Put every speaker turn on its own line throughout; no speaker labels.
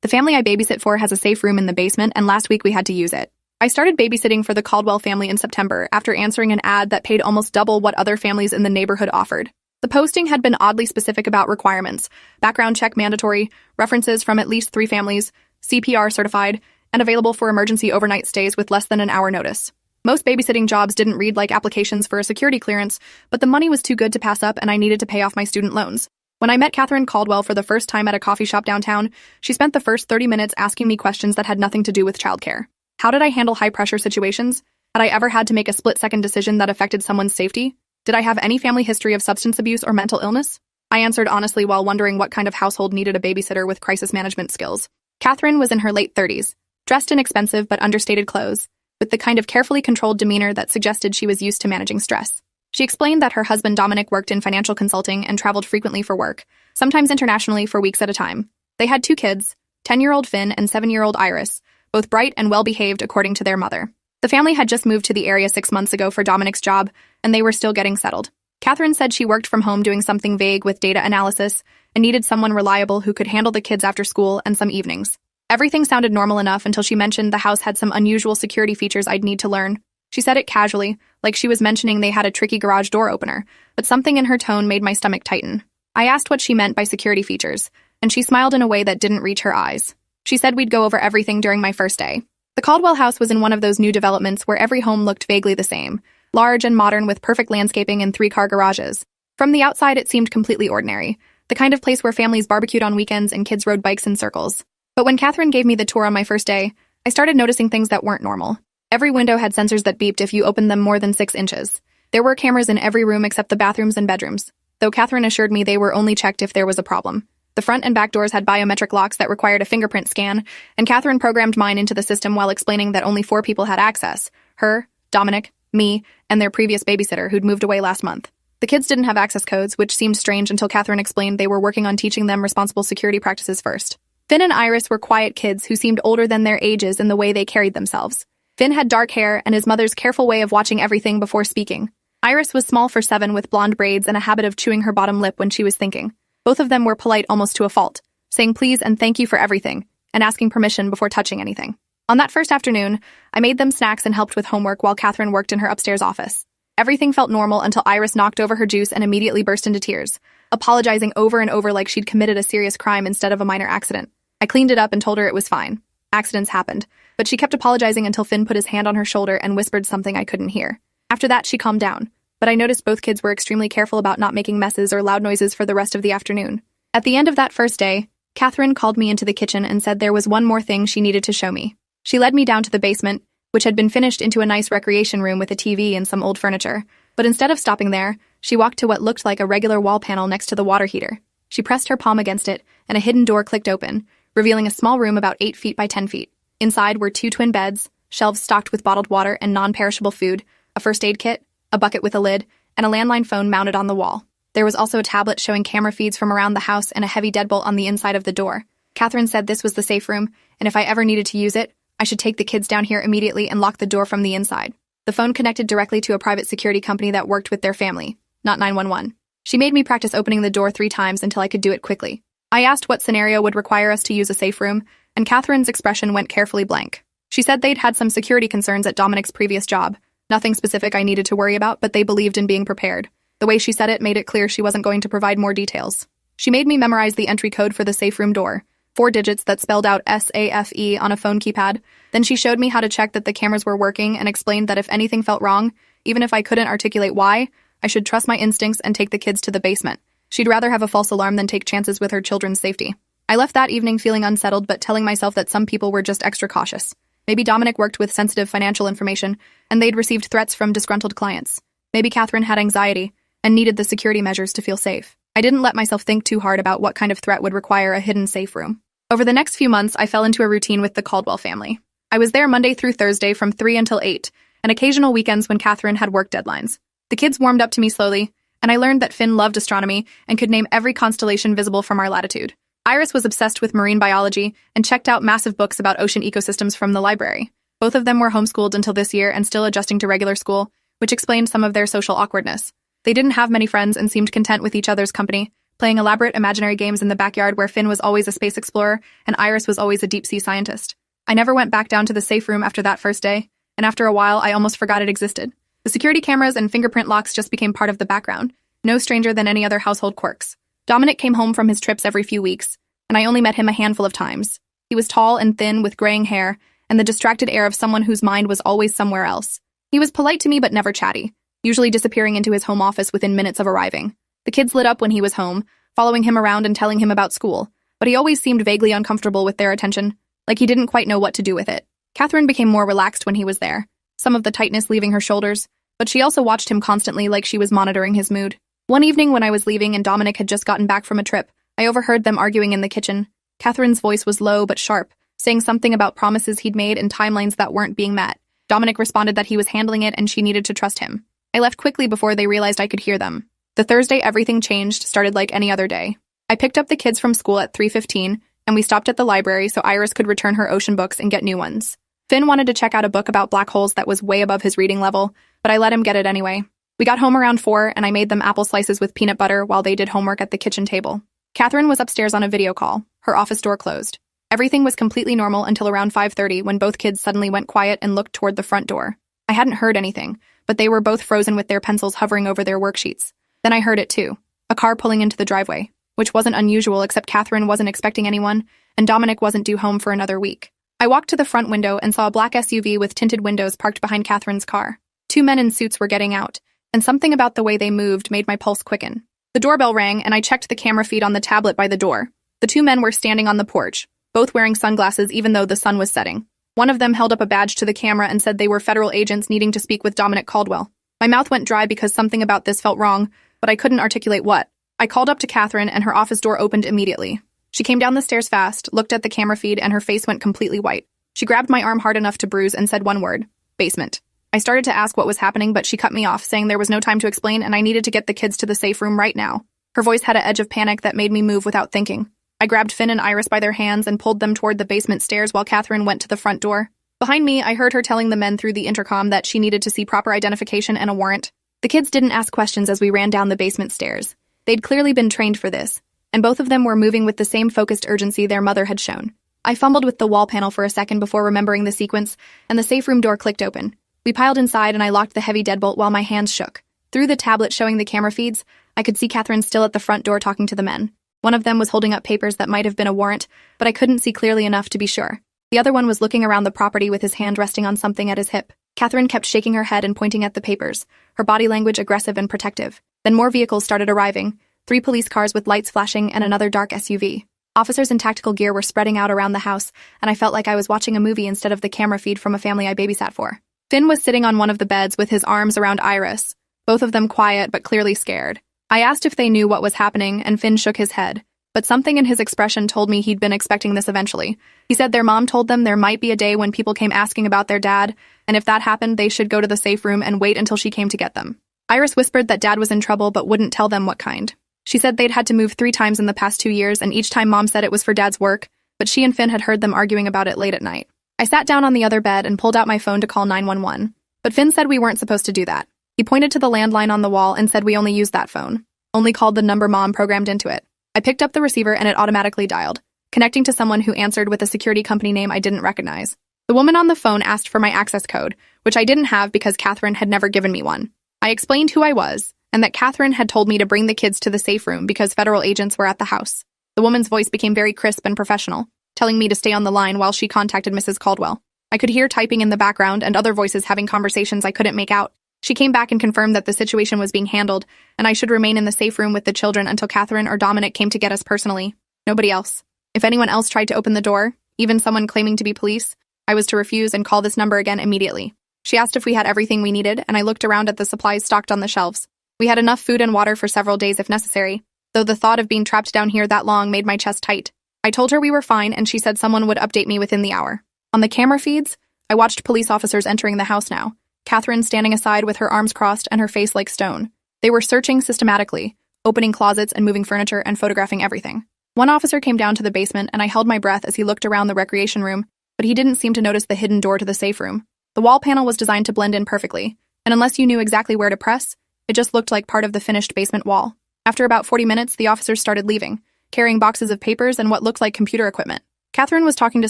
The family I babysit for has a safe room in the basement, and last week we had to use it. I started babysitting for the Caldwell family in September after answering an ad that paid almost double what other families in the neighborhood offered. The posting had been oddly specific about requirements: background check mandatory, references from at least 3 families, CPR certified, and available for emergency overnight stays with less than an hour notice. Most babysitting jobs didn't read like applications for a security clearance, but the money was too good to pass up and I needed to pay off my student loans. When I met Catherine Caldwell for the first time at a coffee shop downtown, she spent the first 30 minutes asking me questions that had nothing to do with childcare. How did I handle high-pressure situations? Had I ever had to make a split-second decision that affected someone's safety? Did I have any family history of substance abuse or mental illness? I answered honestly while wondering what kind of household needed a babysitter with crisis management skills. Catherine was in her late 30s, dressed in expensive but understated clothes, with the kind of carefully controlled demeanor that suggested she was used to managing stress. She explained that her husband Dominic worked in financial consulting and traveled frequently for work, sometimes internationally for weeks at a time. They had 2 kids, 10-year-old Finn and 7-year-old Iris, both bright and well-behaved according to their mother. The family had just moved to the area 6 months ago for Dominic's job, and they were still getting settled. Catherine said she worked from home doing something vague with data analysis and needed someone reliable who could handle the kids after school and some evenings. Everything sounded normal enough until she mentioned the house had some unusual security features I'd need to learn. She said it casually, like she was mentioning they had a tricky garage door opener, but something in her tone made my stomach tighten. I asked what she meant by security features, and she smiled in a way that didn't reach her eyes. She said we'd go over everything during my first day. The Caldwell house was in one of those new developments where every home looked vaguely the same, large and modern with perfect landscaping and 3-car garages. From the outside, it seemed completely ordinary, the kind of place where families barbecued on weekends and kids rode bikes in circles. But when Catherine gave me the tour on my first day, I started noticing things that weren't normal. Every window had sensors that beeped if you opened them more than 6 inches. There were cameras in every room except the bathrooms and bedrooms, though Catherine assured me they were only checked if there was a problem. The front and back doors had biometric locks that required a fingerprint scan, and Catherine programmed mine into the system while explaining that only 4 people had access: her, Dominic, me, and their previous babysitter who'd moved away last month. The kids didn't have access codes, which seemed strange until Catherine explained they were working on teaching them responsible security practices first. Finn and Iris were quiet kids who seemed older than their ages in the way they carried themselves. Finn had dark hair and his mother's careful way of watching everything before speaking. Iris was small for 7 with blonde braids and a habit of chewing her bottom lip when she was thinking. Both of them were polite almost to a fault, saying please and thank you for everything, and asking permission before touching anything. On that first afternoon, I made them snacks and helped with homework while Catherine worked in her upstairs office. Everything felt normal until Iris knocked over her juice and immediately burst into tears, apologizing over and over like she'd committed a serious crime instead of a minor accident. I cleaned it up and told her it was fine. Accidents happened, but she kept apologizing until Finn put his hand on her shoulder and whispered something I couldn't hear. After that, she calmed down, but I noticed both kids were extremely careful about not making messes or loud noises for the rest of the afternoon. At the end of that first day, Catherine called me into the kitchen and said there was one more thing she needed to show me. She led me down to the basement, which had been finished into a nice recreation room with a TV and some old furniture. But instead of stopping there, she walked to what looked like a regular wall panel next to the water heater. She pressed her palm against it, and a hidden door clicked open, revealing a small room about 8 feet by 10 feet. Inside were 2 twin beds, shelves stocked with bottled water and non-perishable food, a first aid kit, a bucket with a lid, and a landline phone mounted on the wall. There was also a tablet showing camera feeds from around the house and a heavy deadbolt on the inside of the door. Catherine said this was the safe room, and if I ever needed to use it, I should take the kids down here immediately and lock the door from the inside. The phone connected directly to a private security company that worked with their family, not 911. She made me practice opening the door 3 times until I could do it quickly. I asked what scenario would require us to use a safe room, and Catherine's expression went carefully blank. She said they'd had some security concerns at Dominic's previous job. Nothing specific I needed to worry about, but they believed in being prepared. The way she said it made it clear she wasn't going to provide more details. She made me memorize the entry code for the safe room door, 4 digits that spelled out SAFE on a phone keypad. Then she showed me how to check that the cameras were working and explained that if anything felt wrong, even if I couldn't articulate why, I should trust my instincts and take the kids to the basement. She'd rather have a false alarm than take chances with her children's safety. I left that evening feeling unsettled but telling myself that some people were just extra cautious. Maybe Dominic worked with sensitive financial information, and they'd received threats from disgruntled clients. Maybe Catherine had anxiety and needed the security measures to feel safe. I didn't let myself think too hard about what kind of threat would require a hidden safe room. Over the next few months, I fell into a routine with the Caldwell family. I was there Monday through Thursday from 3 until 8, and occasional weekends when Catherine had work deadlines. The kids warmed up to me slowly, and I learned that Finn loved astronomy and could name every constellation visible from our latitude. Iris was obsessed with marine biology and checked out massive books about ocean ecosystems from the library. Both of them were homeschooled until this year and still adjusting to regular school, which explained some of their social awkwardness. They didn't have many friends and seemed content with each other's company, playing elaborate imaginary games in the backyard where Finn was always a space explorer and Iris was always a deep-sea scientist. I never went back down to the safe room after that first day, and after a while, I almost forgot it existed. The security cameras and fingerprint locks just became part of the background, no stranger than any other household quirks. Dominic came home from his trips every few weeks, and I only met him a handful of times. He was tall and thin with graying hair and the distracted air of someone whose mind was always somewhere else. He was polite to me but never chatty, usually disappearing into his home office within minutes of arriving. The kids lit up when he was home, following him around and telling him about school, but he always seemed vaguely uncomfortable with their attention, like he didn't quite know what to do with it. Catherine became more relaxed when he was there, some of the tightness leaving her shoulders, but she also watched him constantly like she was monitoring his mood. One evening when I was leaving and Dominic had just gotten back from a trip, I overheard them arguing in the kitchen. Catherine's voice was low but sharp, saying something about promises he'd made and timelines that weren't being met. Dominic responded that he was handling it and she needed to trust him. I left quickly before they realized I could hear them. The Thursday everything changed started like any other day. I picked up the kids from school at 3:15, and we stopped at the library so Iris could return her ocean books and get new ones. Finn wanted to check out a book about black holes that was way above his reading level, but I let him get it anyway. We got home around 4, and I made them apple slices with peanut butter while they did homework at the kitchen table. Catherine was upstairs on a video call, her office door closed. Everything was completely normal until around 5:30 when both kids suddenly went quiet and looked toward the front door. I hadn't heard anything, but they were both frozen with their pencils hovering over their worksheets. Then I heard it too, a car pulling into the driveway, which wasn't unusual except Catherine wasn't expecting anyone, and Dominic wasn't due home for another week. I walked to the front window and saw a black SUV with tinted windows parked behind Catherine's car. 2 men in suits were getting out, and something about the way they moved made my pulse quicken. The doorbell rang, and I checked the camera feed on the tablet by the door. The 2 men were standing on the porch, both wearing sunglasses even though the sun was setting. One of them held up a badge to the camera and said they were federal agents needing to speak with Dominic Caldwell. My mouth went dry because something about this felt wrong, but I couldn't articulate what. I called up to Catherine, and her office door opened immediately. She came down the stairs fast, looked at the camera feed, and her face went completely white. She grabbed my arm hard enough to bruise and said one word: basement. I started to ask what was happening, but she cut me off, saying there was no time to explain and I needed to get the kids to the safe room right now. Her voice had an edge of panic that made me move without thinking. I grabbed Finn and Iris by their hands and pulled them toward the basement stairs while Catherine went to the front door. Behind me, I heard her telling the men through the intercom that she needed to see proper identification and a warrant. The kids didn't ask questions as we ran down the basement stairs. They'd clearly been trained for this, and both of them were moving with the same focused urgency their mother had shown. I fumbled with the wall panel for a second before remembering the sequence, and the safe room door clicked open. We piled inside and I locked the heavy deadbolt while my hands shook. Through the tablet showing the camera feeds, I could see Catherine still at the front door talking to the men. One of them was holding up papers that might have been a warrant, but I couldn't see clearly enough to be sure. The other one was looking around the property with his hand resting on something at his hip. Catherine kept shaking her head and pointing at the papers, her body language aggressive and protective. Then more vehicles started arriving, 3 police cars with lights flashing and another dark SUV. Officers in tactical gear were spreading out around the house, and I felt like I was watching a movie instead of the camera feed from a family I babysat for. Finn was sitting on one of the beds with his arms around Iris, both of them quiet but clearly scared. I asked if they knew what was happening, and Finn shook his head, but something in his expression told me he'd been expecting this eventually. He said their mom told them there might be a day when people came asking about their dad, and if that happened, they should go to the safe room and wait until she came to get them. Iris whispered that dad was in trouble but wouldn't tell them what kind. She said they'd had to move 3 times in the past 2 years, and each time mom said it was for dad's work, but she and Finn had heard them arguing about it late at night. I sat down on the other bed and pulled out my phone to call 911, but Finn said we weren't supposed to do that. He pointed to the landline on the wall and said we only used that phone, only called the number mom programmed into it. I picked up the receiver and it automatically dialed, connecting to someone who answered with a security company name I didn't recognize. The woman on the phone asked for my access code, which I didn't have because Catherine had never given me one. I explained who I was, and that Catherine had told me to bring the kids to the safe room because federal agents were at the house. The woman's voice became very crisp and professional, telling me to stay on the line while she contacted Mrs. Caldwell. I could hear typing in the background and other voices having conversations I couldn't make out. She came back and confirmed that the situation was being handled, and I should remain in the safe room with the children until Catherine or Dominic came to get us personally. Nobody else. If anyone else tried to open the door, even someone claiming to be police, I was to refuse and call this number again immediately. She asked if we had everything we needed, and I looked around at the supplies stocked on the shelves. We had enough food and water for several days if necessary, though the thought of being trapped down here that long made my chest tight. I told her we were fine, and she said someone would update me within the hour. On the camera feeds, I watched police officers entering the house now, Catherine standing aside with her arms crossed and her face like stone. They were searching systematically, opening closets and moving furniture and photographing everything. One officer came down to the basement, and I held my breath as he looked around the recreation room, but he didn't seem to notice the hidden door to the safe room. The wall panel was designed to blend in perfectly, and unless you knew exactly where to press, it just looked like part of the finished basement wall. After about 40 minutes, the officers started leaving, carrying boxes of papers and what looked like computer equipment. Catherine was talking to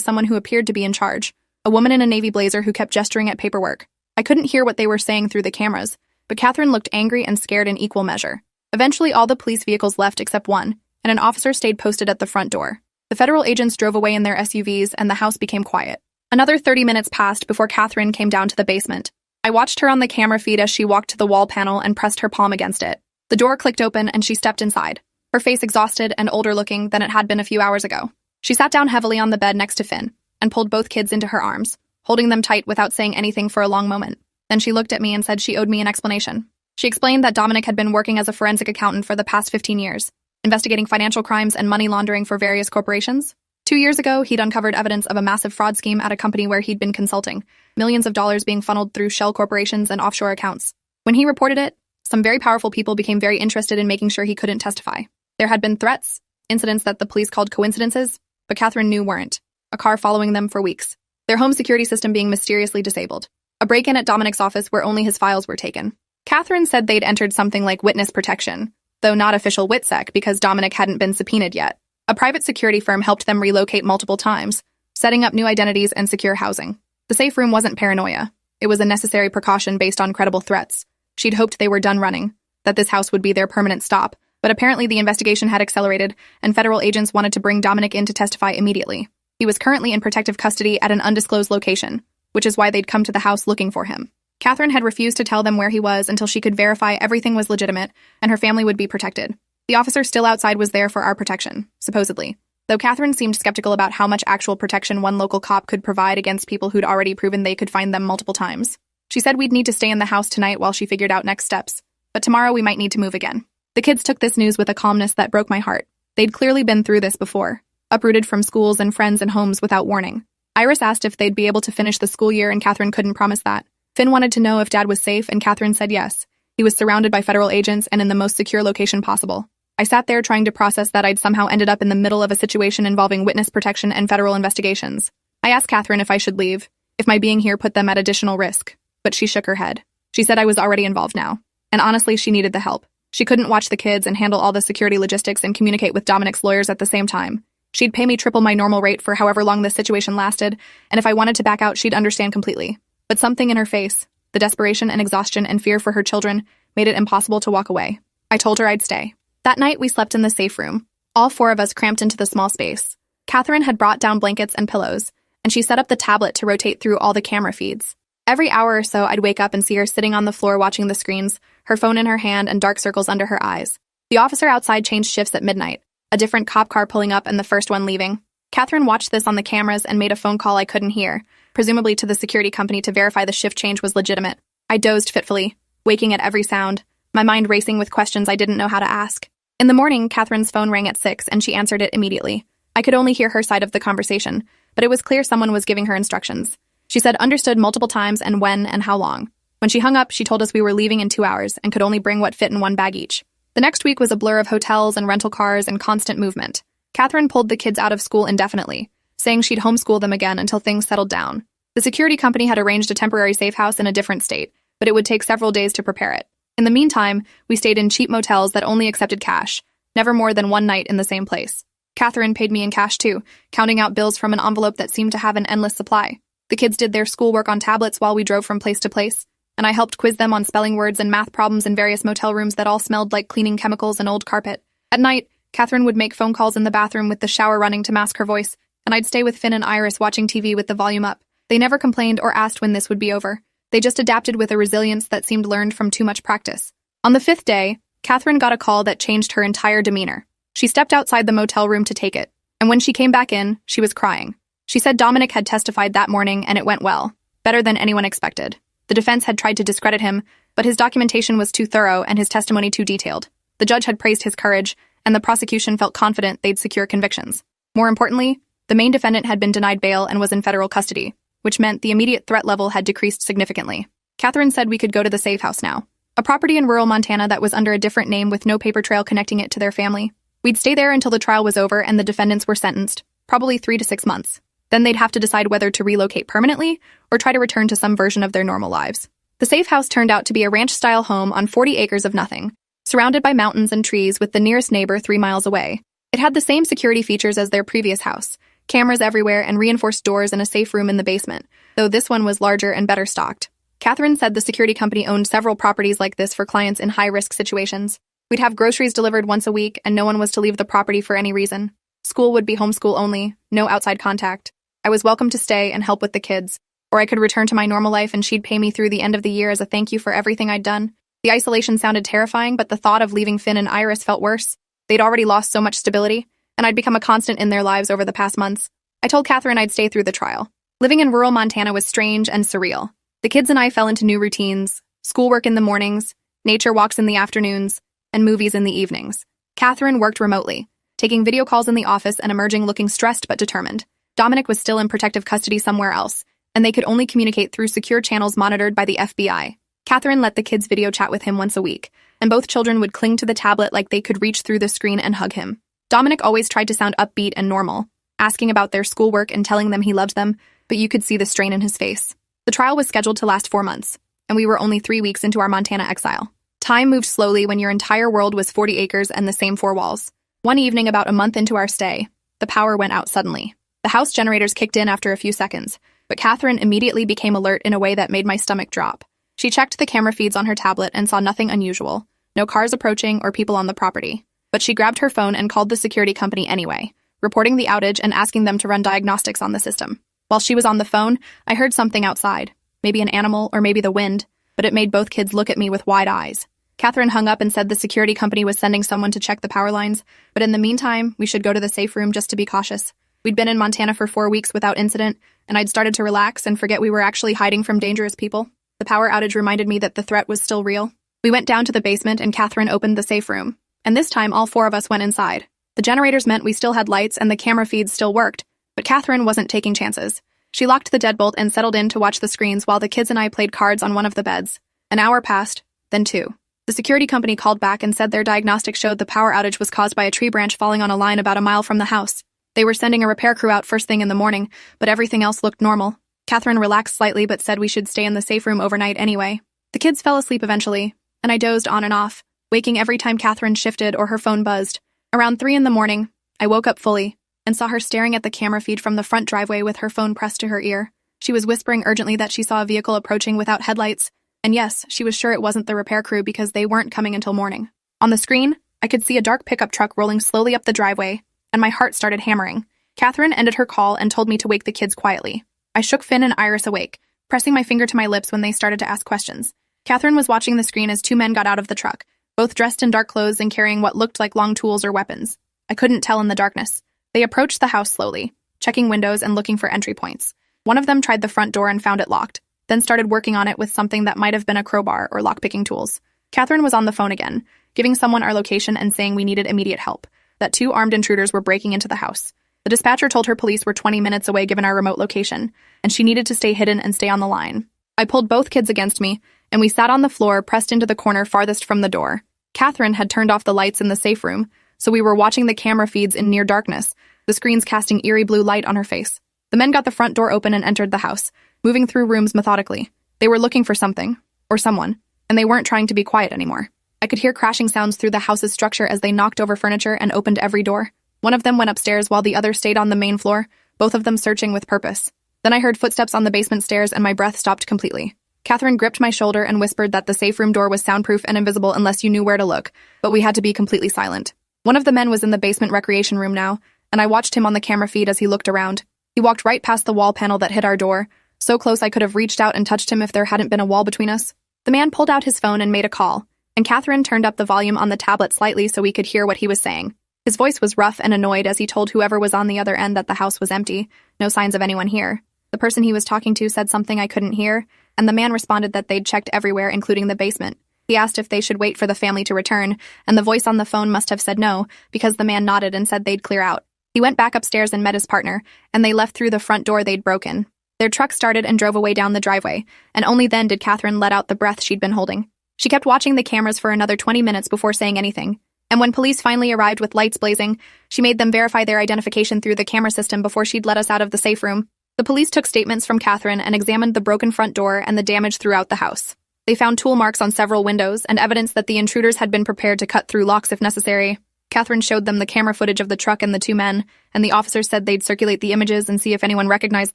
someone who appeared to be in charge, a woman in a navy blazer who kept gesturing at paperwork. I couldn't hear what they were saying through the cameras, but Catherine looked angry and scared in equal measure. Eventually, all the police vehicles left except one, and an officer stayed posted at the front door. The federal agents drove away in their SUVs, and the house became quiet. Another 30 minutes passed before Catherine came down to the basement. I watched her on the camera feed as she walked to the wall panel and pressed her palm against it. The door clicked open and she stepped inside, her face exhausted and older looking than it had been a few hours ago. She sat down heavily on the bed next to Finn and pulled both kids into her arms, holding them tight without saying anything for a long moment. Then she looked at me and said she owed me an explanation. She explained that Dominic had been working as a forensic accountant for the past 15 years, investigating financial crimes and money laundering for various corporations. 2 years ago, he'd uncovered evidence of a massive fraud scheme at a company where he'd been consulting, millions of dollars being funneled through shell corporations and offshore accounts. When he reported it, some very powerful people became very interested in making sure he couldn't testify. There had been threats, incidents that the police called coincidences, but Catherine knew weren't. A car following them for weeks. Their home security system being mysteriously disabled. A break-in at Dominic's office where only his files were taken. Catherine said they'd entered something like witness protection, though not official WITSEC because Dominic hadn't been subpoenaed yet. A private security firm helped them relocate multiple times, setting up new identities and secure housing. The safe room wasn't paranoia. It was a necessary precaution based on credible threats. She'd hoped they were done running, that this house would be their permanent stop, but apparently the investigation had accelerated, and federal agents wanted to bring Dominic in to testify immediately. He was currently in protective custody at an undisclosed location, which is why they'd come to the house looking for him. Catherine had refused to tell them where he was until she could verify everything was legitimate and her family would be protected. The officer still outside was there for our protection, supposedly, though Catherine seemed skeptical about how much actual protection one local cop could provide against people who'd already proven they could find them multiple times. She said we'd need to stay in the house tonight while she figured out next steps, but tomorrow we might need to move again. The kids took this news with a calmness that broke my heart. They'd clearly been through this before, uprooted from schools and friends and homes without warning. Iris asked if they'd be able to finish the school year and Catherine couldn't promise that. Finn wanted to know if Dad was safe and Catherine said yes. He was surrounded by federal agents and in the most secure location possible. I sat there trying to process that I'd somehow ended up in the middle of a situation involving witness protection and federal investigations. I asked Catherine if I should leave, if my being here put them at additional risk, but she shook her head. She said I was already involved now, and honestly she needed the help. She couldn't watch the kids and handle all the security logistics and communicate with Dominic's lawyers at the same time. She'd pay me triple my normal rate for however long this situation lasted, and if I wanted to back out she'd understand completely. But something in her face, the desperation and exhaustion and fear for her children, made it impossible to walk away. I told her I'd stay. That night, we slept in the safe room, all four of us cramped into the small space. Catherine had brought down blankets and pillows, and she set up the tablet to rotate through all the camera feeds. Every hour or so, I'd wake up and see her sitting on the floor watching the screens, her phone in her hand and dark circles under her eyes. The officer outside changed shifts at midnight, a different cop car pulling up and the first one leaving. Catherine watched this on the cameras and made a phone call I couldn't hear, presumably to the security company to verify the shift change was legitimate. I dozed fitfully, waking at every sound, my mind racing with questions I didn't know how to ask. In the morning, Catherine's phone rang at 6 and she answered it immediately. I could only hear her side of the conversation, but it was clear someone was giving her instructions. She said understood multiple times and when and how long. When she hung up, she told us we were leaving in 2 hours and could only bring what fit in one bag each. The next week was a blur of hotels and rental cars and constant movement. Catherine pulled the kids out of school indefinitely, saying she'd homeschool them again until things settled down. The security company had arranged a temporary safe house in a different state, but it would take several days to prepare it. In the meantime, we stayed in cheap motels that only accepted cash, never more than one night in the same place. Catherine paid me in cash too, counting out bills from an envelope that seemed to have an endless supply. The kids did their schoolwork on tablets while we drove from place to place, and I helped quiz them on spelling words and math problems in various motel rooms that all smelled like cleaning chemicals and old carpet. At night, Catherine would make phone calls in the bathroom with the shower running to mask her voice, and I'd stay with Finn and Iris watching TV with the volume up. They never complained or asked when this would be over. They just adapted with a resilience that seemed learned from too much practice. On the 5th day, Catherine got a call that changed her entire demeanor. She stepped outside the motel room to take it, and when she came back in, she was crying. She said Dominic had testified that morning and it went well, better than anyone expected. The defense had tried to discredit him, but his documentation was too thorough and his testimony too detailed. The judge had praised his courage, and the prosecution felt confident they'd secure convictions. More importantly, the main defendant had been denied bail and was in federal custody, which meant the immediate threat level had decreased significantly. Catherine said we could go to the safe house now, a property in rural Montana that was under a different name with no paper trail connecting it to their family. We'd stay there until the trial was over and the defendants were sentenced, probably 3 to 6 months. Then they'd have to decide whether to relocate permanently or try to return to some version of their normal lives. The safe house turned out to be a ranch-style home on 40 acres of nothing, surrounded by mountains and trees with the nearest neighbor 3 miles away. It had the same security features as their previous house, cameras everywhere and reinforced doors and a safe room in the basement, though this one was larger and better stocked. Catherine said the security company owned several properties like this for clients in high-risk situations. We'd have groceries delivered once a week, and no one was to leave the property for any reason. School would be homeschool only, no outside contact. I was welcome to stay and help with the kids, or I could return to my normal life and she'd pay me through the end of the year as a thank you for everything I'd done. The isolation sounded terrifying, but the thought of leaving Finn and Iris felt worse. They'd already lost so much stability, and I'd become a constant in their lives over the past months. I told Catherine I'd stay through the trial. Living in rural Montana was strange and surreal. The kids and I fell into new routines, schoolwork in the mornings, nature walks in the afternoons, and movies in the evenings. Catherine worked remotely, taking video calls in the office and emerging looking stressed but determined. Dominic was still in protective custody somewhere else, and they could only communicate through secure channels monitored by the FBI. Catherine let the kids video chat with him once a week, and both children would cling to the tablet like they could reach through the screen and hug him. Dominic always tried to sound upbeat and normal, asking about their schoolwork and telling them he loved them, but you could see the strain in his face. The trial was scheduled to last 4 months, and we were only 3 weeks into our Montana exile. Time moved slowly when your entire world was 40 acres and the same 4 walls. One evening about a month into our stay, the power went out suddenly. The house generators kicked in after a few seconds, but Catherine immediately became alert in a way that made my stomach drop. She checked the camera feeds on her tablet and saw nothing unusual, no cars approaching or people on the property. But she grabbed her phone and called the security company anyway, reporting the outage and asking them to run diagnostics on the system. While she was on the phone, I heard something outside, maybe an animal or maybe the wind, but it made both kids look at me with wide eyes. Catherine hung up and said the security company was sending someone to check the power lines, but in the meantime, we should go to the safe room just to be cautious. We'd been in Montana for 4 weeks without incident, and I'd started to relax and forget we were actually hiding from dangerous people. The power outage reminded me that the threat was still real. We went down to the basement and Catherine opened the safe room, and this time all 4 of us went inside. The generators meant we still had lights and the camera feeds still worked, but Catherine wasn't taking chances. She locked the deadbolt and settled in to watch the screens while the kids and I played cards on one of the beds. An hour passed, then 2. The security company called back and said their diagnostics showed the power outage was caused by a tree branch falling on a line about a mile from the house. They were sending a repair crew out first thing in the morning, but everything else looked normal. Catherine relaxed slightly but said we should stay in the safe room overnight anyway. The kids fell asleep eventually, and I dozed on and off, waking every time Catherine shifted or her phone buzzed. Around 3 in the morning, I woke up fully and saw her staring at the camera feed from the front driveway with her phone pressed to her ear. She was whispering urgently that she saw a vehicle approaching without headlights, and yes, she was sure it wasn't the repair crew because they weren't coming until morning. On the screen, I could see a dark pickup truck rolling slowly up the driveway, and my heart started hammering. Catherine ended her call and told me to wake the kids quietly. I shook Finn and Iris awake, pressing my finger to my lips when they started to ask questions. Catherine was watching the screen as 2 men got out of the truck, both dressed in dark clothes and carrying what looked like long tools or weapons. I couldn't tell in the darkness. They approached the house slowly, checking windows and looking for entry points. One of them tried the front door and found it locked, then started working on it with something that might have been a crowbar or lockpicking tools. Catherine was on the phone again, giving someone our location and saying we needed immediate help, that 2 armed intruders were breaking into the house. The dispatcher told her police were 20 minutes away given our remote location, and she needed to stay hidden and stay on the line. I pulled both kids against me, and we sat on the floor pressed into the corner farthest from the door. Catherine had turned off the lights in the safe room, so we were watching the camera feeds in near darkness, the screens casting eerie blue light on her face. The men got the front door open and entered the house, moving through rooms methodically. They were looking for something, or someone, and they weren't trying to be quiet anymore. I could hear crashing sounds through the house's structure as they knocked over furniture and opened every door. One of them went upstairs while the other stayed on the main floor, both of them searching with purpose. Then I heard footsteps on the basement stairs and my breath stopped completely. Catherine gripped my shoulder and whispered that the safe room door was soundproof and invisible unless you knew where to look, but we had to be completely silent. One of the men was in the basement recreation room now, and I watched him on the camera feed as he looked around. He walked right past the wall panel that hid our door, so close I could have reached out and touched him if there hadn't been a wall between us. The man pulled out his phone and made a call, and Catherine turned up the volume on the tablet slightly so we could hear what he was saying. His voice was rough and annoyed as he told whoever was on the other end that the house was empty, no signs of anyone here. The person he was talking to said something I couldn't hear, and the man responded that they'd checked everywhere, including the basement. He asked if they should wait for the family to return, and the voice on the phone must have said no, because the man nodded and said they'd clear out. He went back upstairs and met his partner, and they left through the front door they'd broken. Their truck started and drove away down the driveway, and only then did Catherine let out the breath she'd been holding. She kept watching the cameras for another 20 minutes before saying anything, and when police finally arrived with lights blazing, she made them verify their identification through the camera system before she'd let us out of the safe room. The police took statements from Catherine and examined the broken front door and the damage throughout the house. They found tool marks on several windows and evidence that the intruders had been prepared to cut through locks if necessary. Catherine showed them the camera footage of the truck and the two men, and the officers said they'd circulate the images and see if anyone recognized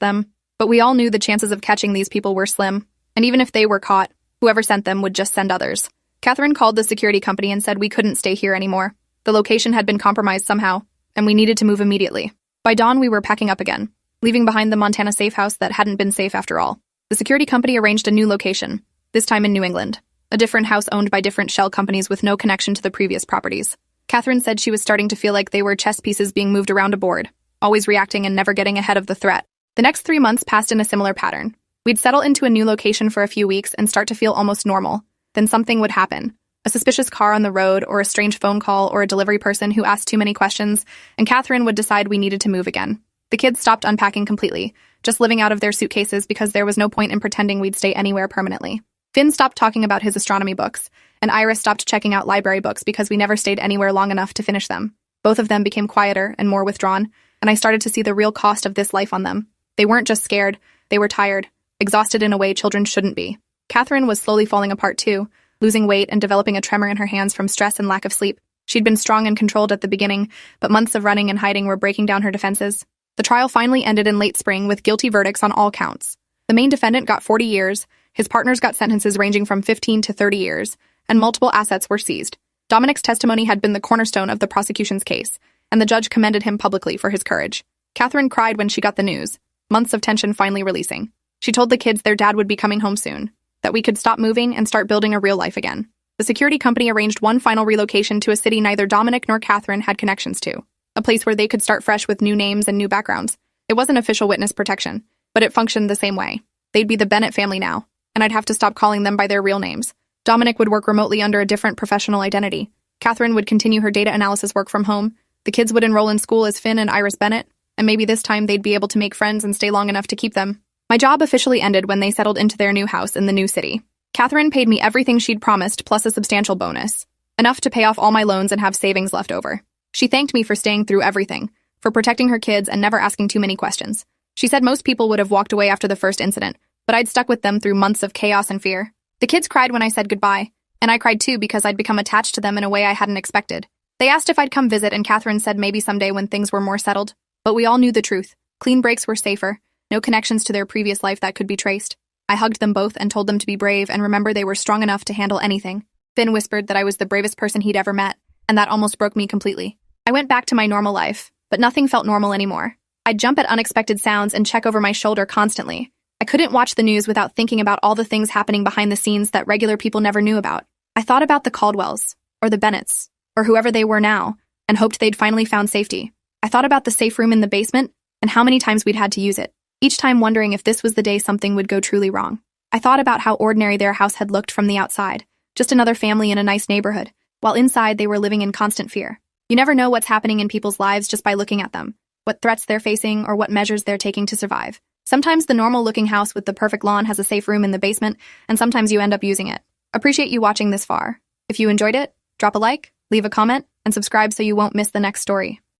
them. But we all knew the chances of catching these people were slim, and even if they were caught, whoever sent them would just send others. Catherine called the security company and said we couldn't stay here anymore. The location had been compromised somehow, and we needed to move immediately. By dawn, we were packing up again, leaving behind the Montana safe house that hadn't been safe after all. The security company arranged a new location, this time in New England, a different house owned by different shell companies with no connection to the previous properties. Catherine said she was starting to feel like they were chess pieces being moved around a board, always reacting and never getting ahead of the threat. The next 3 months passed in a similar pattern. We'd settle into a new location for a few weeks and start to feel almost normal. Then something would happen. A suspicious car on the road, or a strange phone call, or a delivery person who asked too many questions, and Catherine would decide we needed to move again. The kids stopped unpacking completely, just living out of their suitcases because there was no point in pretending we'd stay anywhere permanently. Finn stopped talking about his astronomy books, and Iris stopped checking out library books because we never stayed anywhere long enough to finish them. Both of them became quieter and more withdrawn, and I started to see the real cost of this life on them. They weren't just scared, they were tired, exhausted in a way children shouldn't be. Catherine was slowly falling apart too, losing weight and developing a tremor in her hands from stress and lack of sleep. She'd been strong and controlled at the beginning, but months of running and hiding were breaking down her defenses. The trial finally ended in late spring with guilty verdicts on all counts. The main defendant got 40 years, his partners got sentences ranging from 15 to 30 years, and multiple assets were seized. Dominic's testimony had been the cornerstone of the prosecution's case, and the judge commended him publicly for his courage. Catherine cried when she got the news, months of tension finally releasing. She told the kids their dad would be coming home soon, that we could stop moving and start building a real life again. The security company arranged one final relocation to a city neither Dominic nor Catherine had connections to, a place where they could start fresh with new names and new backgrounds. It wasn't official witness protection, but it functioned the same way. They'd be the Bennett family now, and I'd have to stop calling them by their real names. Dominic would work remotely under a different professional identity. Catherine would continue her data analysis work from home. The kids would enroll in school as Finn and Iris Bennett, and maybe this time they'd be able to make friends and stay long enough to keep them. My job officially ended when they settled into their new house in the new city. Catherine paid me everything she'd promised plus a substantial bonus, enough to pay off all my loans and have savings left over. She thanked me for staying through everything, for protecting her kids and never asking too many questions. She said most people would have walked away after the first incident, but I'd stuck with them through months of chaos and fear. The kids cried when I said goodbye, and I cried too because I'd become attached to them in a way I hadn't expected. They asked if I'd come visit, and Catherine said maybe someday when things were more settled. But we all knew the truth. Clean breaks were safer, no connections to their previous life that could be traced. I hugged them both and told them to be brave and remember they were strong enough to handle anything. Finn whispered that I was the bravest person he'd ever met, and that almost broke me completely. I went back to my normal life, but nothing felt normal anymore. I'd jump at unexpected sounds and check over my shoulder constantly. I couldn't watch the news without thinking about all the things happening behind the scenes that regular people never knew about. I thought about the Caldwells, or the Bennetts, or whoever they were now, and hoped they'd finally found safety. I thought about the safe room in the basement, and how many times we'd had to use it, each time wondering if this was the day something would go truly wrong. I thought about how ordinary their house had looked from the outside, just another family in a nice neighborhood, while inside they were living in constant fear. You never know what's happening in people's lives just by looking at them, what threats they're facing or what measures they're taking to survive. Sometimes the normal-looking house with the perfect lawn has a safe room in the basement, and sometimes you end up using it. Appreciate you watching this far. If you enjoyed it, drop a like, leave a comment, and subscribe so you won't miss the next story.